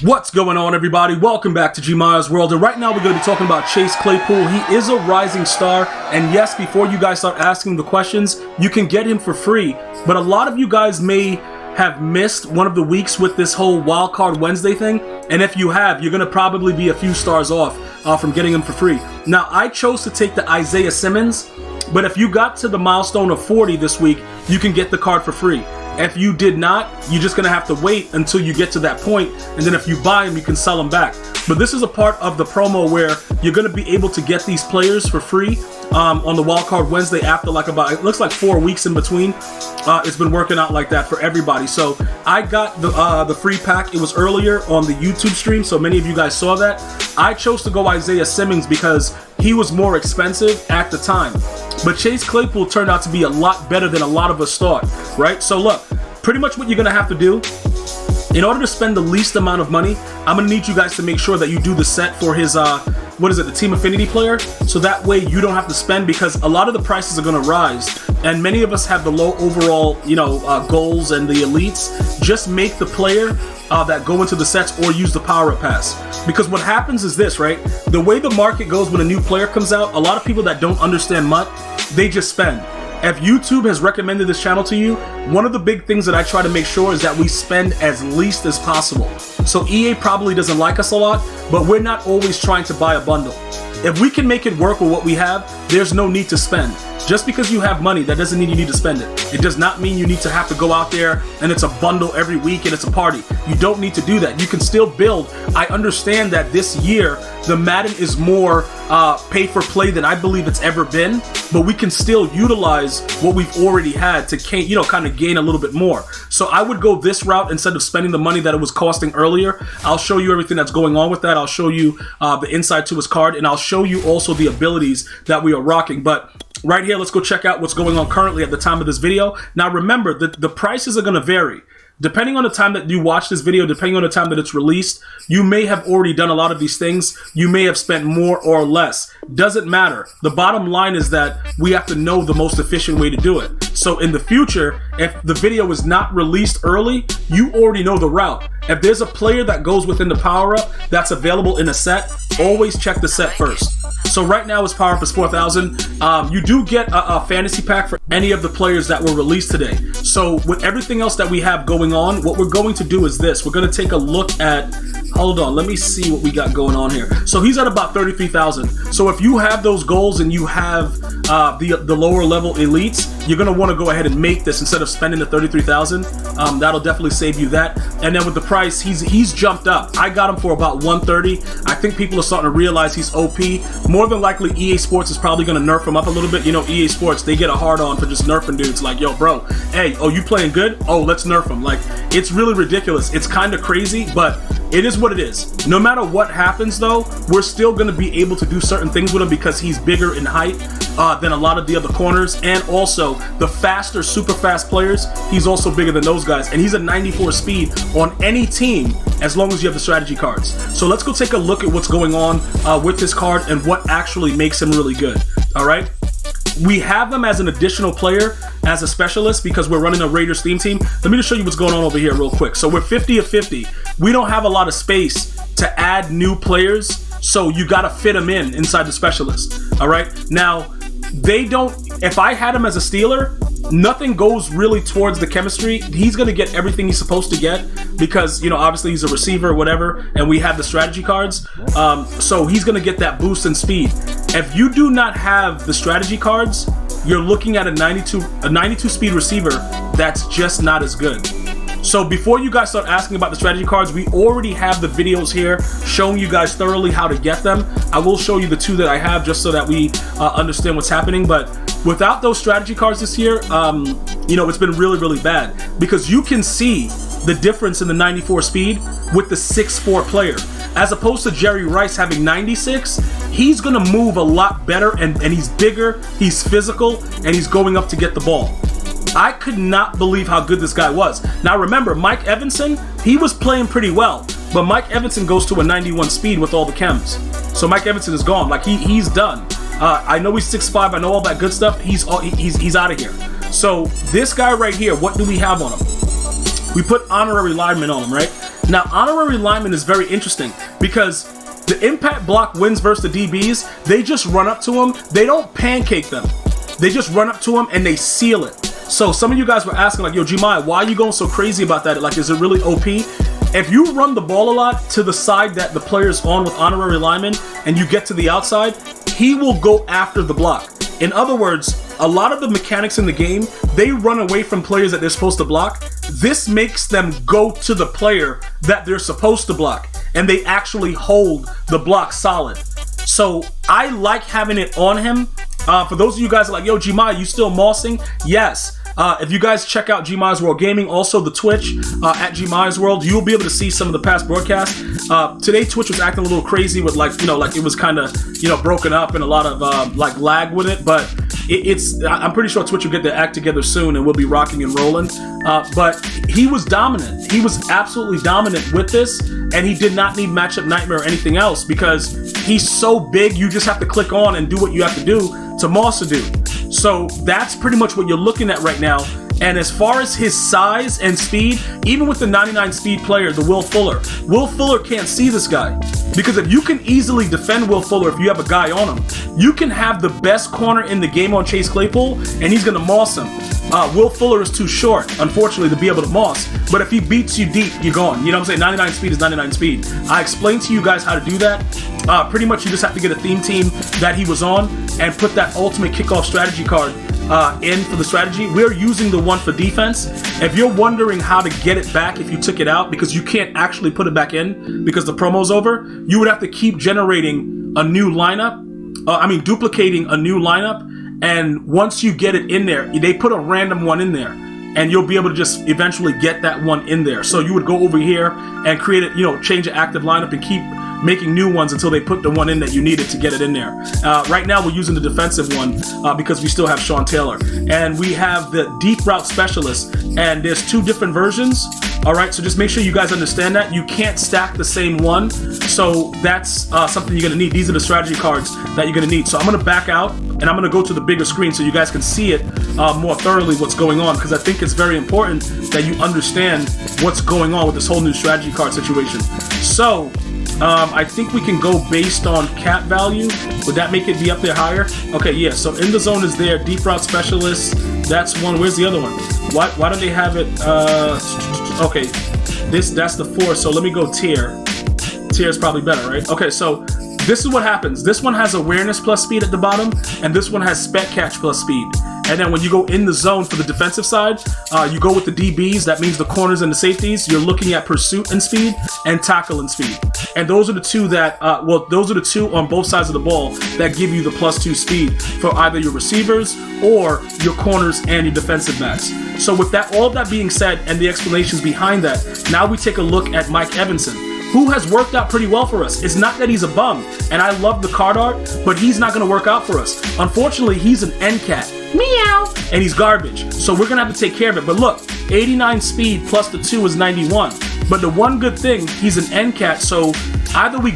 What's going on, everybody? Welcome back to GmiasWorld, and right now we're going to be talking about Chase Claypool. He is a rising star, and yes, before you guys start asking the questions, you can get him for free, but a lot of you guys may have missed one of the weeks with this whole Wildcard Wednesday thing, and if you have, you're going to probably be a few stars off from getting him for free. Now, I chose to take the Isaiah Simmons, but if you got to the milestone of 40 this week, you can get the card for free. If you did not, you're just going to have to wait until you get to that point, and then if you buy them, you can sell them back. But this is a part of the promo where you're going to be able to get these players for free on the Wildcard Wednesday after like about, it looks like 4 weeks in between. It's been working out like that for everybody. So I got the free pack. It was earlier on the YouTube stream, so many of you guys saw that. I chose to go Isaiah Simmons because he was more expensive at the time. But Chase Claypool turned out to be a lot better than a lot of us thought, right? So look, pretty much what you're going to have to do, in order to spend the least amount of money, I'm going to need you guys to make sure that you do the set for his, the Team Affinity player, so that way you don't have to spend, because a lot of the prices are going to rise, and many of us have the low overall, goals and the elites. Just make the player that go into the sets or use the power-up pass. Because what happens is this, right? The way the market goes when a new player comes out, a lot of people that don't understand MUT, they just spend. If YouTube has recommended this channel to you, one of the big things that I try to make sure is that we spend as least as possible. So EA probably doesn't like us a lot, but we're not always trying to buy a bundle. If we can make it work with what we have, there's no need to spend. Just because you have money, that doesn't mean you need to spend it. It does not mean you need to have to go out there and it's a bundle every week and it's a party. You don't need to do that. You can still build. I understand that this year, the Madden is more pay for play than I believe it's ever been, but we can still utilize what we've already had to kind of gain a little bit more. So I would go this route instead of spending the money that it was costing earlier. I'll show you everything that's going on with that. I'll show you the inside to his card, and I'll show you also the abilities that we are rocking. But right here, let's go check out what's going on currently at the time of this video. Now remember, the prices are going to vary. Depending on the time that you watch this video, depending on the time that it's released, you may have already done a lot of these things. You may have spent more or less. Doesn't matter. The bottom line is that we have to know the most efficient way to do it. So in the future, if the video is not released early, you already know the route. If there's a player that goes within the power-up that's available in a set, always check the set first. So right now his power-up is 4,000. You do get a fantasy pack for any of the players that were released today. So with everything else that we have going on, what we're going to do is this. We're going to take a look at, hold on, let me see what we got going on here. So he's at about 33,000. So if you have those goals and you have the lower level elites, you're going to want to go ahead and make this instead of spending the 33,000. That'll definitely save you that. And then with the price, he's jumped up. I got him for about 130. I think people are starting to realize he's OP. More than likely, EA Sports is probably going to nerf him up a little bit. You know, EA Sports, they get a hard on for just nerfing dudes. Like, yo, bro, hey, oh, you playing good? Oh, let's nerf him. Like, it's really ridiculous. It's kind of crazy, but it is what it is. No matter what happens, though, we're still going to be able to do certain things with him because he's bigger in height than a lot of the other corners, and also the faster, super fast players, he's also bigger than those guys, and he's a 94 speed on any team as long as you have the strategy cards. So let's go take a look at what's going on with this card and what actually makes him really good. All right. We have him as an additional player, as a specialist, because we're running a Raiders theme team. Let me just show you what's going on over here real quick. So we're 50 of 50. We don't have a lot of space to add new players, so you got to fit them inside the specialist. All right. Now, if I had him as a Steeler, nothing goes really towards the chemistry. He's going to get everything he's supposed to get because, obviously he's a receiver or whatever, and we have the strategy cards. So he's going to get that boost in speed. If you do not have the strategy cards, you're looking at a 92 speed receiver that's just not as good. So before you guys start asking about the strategy cards, we already have the videos here showing you guys thoroughly how to get them. I will show you the two that I have just so that we understand what's happening. But without those strategy cards this year, it's been really, really bad because you can see the difference in the 94 speed with the 6'4" player. As opposed to Jerry Rice having 96, he's going to move a lot better, and he's bigger, he's physical, and he's going up to get the ball. I could not believe how good this guy was. Now remember, Mike Evanson, he was playing pretty well, but Mike Evanson goes to a 91 speed with all the chems. So Mike Evanson is gone. Like he's done. I know he's 6'5", I know all that good stuff. He's out of here. So this guy right here, what do we have on him? We put honorary lineman on him, right? Now, honorary lineman is very interesting because the impact block wins versus the DBs. They just run up to them. They don't pancake them. They just run up to them and they seal it. So some of you guys were asking like, yo, Gmia, why are you going so crazy about that? Like, is it really OP? If you run the ball a lot to the side that the player's on with honorary lineman and you get to the outside, he will go after the block. In other words, a lot of the mechanics in the game, they run away from players that they're supposed to block. This makes them go to the player that they're supposed to block, and they actually hold the block solid. So I like having it on him. For those of you guys who are like, yo, Gmia, you still mossing? Yes. If you guys check out GmiasWorld Gaming, also the Twitch at GmiasWorld, you'll be able to see some of the past broadcasts. Today, Twitch was acting a little crazy with like it was kind of, broken up and a lot of like lag with it. But I'm pretty sure Twitch will get their act together soon and we'll be rocking and rolling. But he was dominant. He was absolutely dominant with this, and he did not need matchup nightmare or anything else because he's so big. You just have to click on and do what you have to do to moss a dude. So that's pretty much what you're looking at right now. And as far as his size and speed, even with the 99 speed player, the Will Fuller can't see this guy. Because if you can easily defend Will Fuller if you have a guy on him, you can have the best corner in the game on Chase Claypool, and he's going to moss him. Will Fuller is too short, unfortunately, to be able to moss. But if he beats you deep, you're gone. You know what I'm saying? 99 speed is 99 speed. I explained to you guys how to do that. Pretty much you just have to get a theme team that he was on and put that ultimate kickoff strategy card in for the strategy. We're using the one for defense. If you're wondering how to get it back if you took it out, because you can't actually put it back in because the promo's over, you would have to keep generating a new lineup. Duplicating a new lineup. And once you get it in there, they put a random one in there, and you'll be able to just eventually get that one in there. So you would go over here and create it, change an active lineup and keep making new ones until they put the one in that you needed to get it in there. Right now we're using the defensive one because we still have Sean Taylor. And we have the deep route specialist, and there's two different versions. All right, so just make sure you guys understand that. You can't stack the same one. So that's something you're gonna need. These are the strategy cards that you're gonna need. So I'm gonna back out and I'm gonna go to the bigger screen so you guys can see it more thoroughly what's going on, because I think it's very important that you understand what's going on with this whole new strategy card situation. So I think we can go based on cap value. Would that make it be up there higher? Okay, yeah, so in the zone is there, deep route specialist, that's one. Where's the other one? Why don't they have it, okay, that's the 4, so let me go tier. Tier is probably better, right? Okay, so this is what happens. This one has awareness plus speed at the bottom, and this one has spec catch plus speed. And then when you go in the zone for the defensive side, you go with the DBs. That means the corners and the safeties. You're looking at pursuit and speed and tackle and speed. And those are the two that, those are the two on both sides of the ball that give you the +2 speed for either your receivers or your corners and your defensive backs. So with that, all of that being said and the explanations behind that, now we take a look at Mike Evanson, who has worked out pretty well for us. It's not that he's a bum, and I love the card art, but he's not going to work out for us. Unfortunately, he's an end cat. Meow! And he's garbage, so we're going to have to take care of it. But look, 89 speed plus the 2 is 91. But the one good thing, he's an end cat, so either we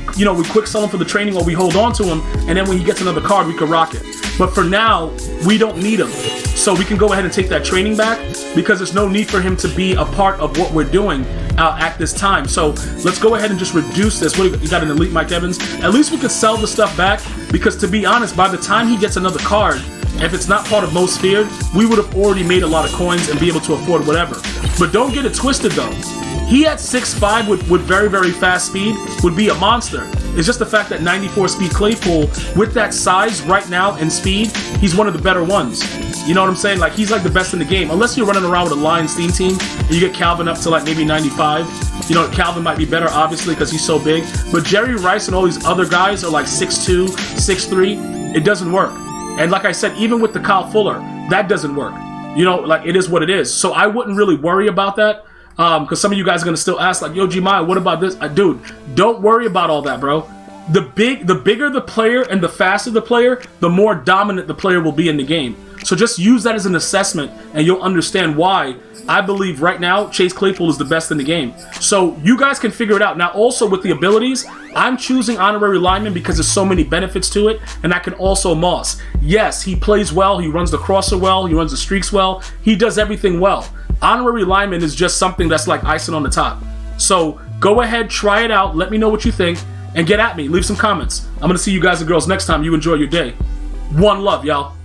quick sell him for the training or we hold on to him, and then when he gets another card, we could rock it. But for now, we don't need him. So we can go ahead and take that training back because there's no need for him to be a part of what we're doing at this time. So let's go ahead and just reduce this. What you got, an elite Mike Evans? At least we could sell the stuff back, because to be honest, by the time he gets another card, if it's not part of Most Feared, we would have already made a lot of coins and be able to afford whatever. But don't get it twisted though. He at 6'5" with very, very fast speed would be a monster. It's just the fact that 94 speed Claypool, with that size right now and speed, he's one of the better ones. You know what I'm saying? Like, he's like the best in the game. Unless you're running around with a Lions theme team and you get Calvin up to like maybe 95. You know, Calvin might be better, obviously, because he's so big. But Jerry Rice and all these other guys are like 6'2", 6'3". It doesn't work. And like I said, even with the Kyle Fuller, that doesn't work. You know, like, it is what it is. So I wouldn't really worry about that. Because some of you guys are going to still ask, like, yo, Gmia, what about this? Dude, don't worry about all that, bro. The bigger the player and the faster the player, the more dominant the player will be in the game. So just use that as an assessment, and you'll understand why I believe right now Chase Claypool is the best in the game. So you guys can figure it out. Now, also with the abilities, I'm choosing honorary lineman because there's so many benefits to it, and I can also moss. Yes, he plays well, he runs the crosser well, he runs the streaks well, he does everything well. Honorary lineman is just something that's like icing on the top. So Go ahead, try it out. Let me know what you think, and get at me. Leave some comments. I'm gonna see you guys and girls next time. You enjoy your day. One love, y'all.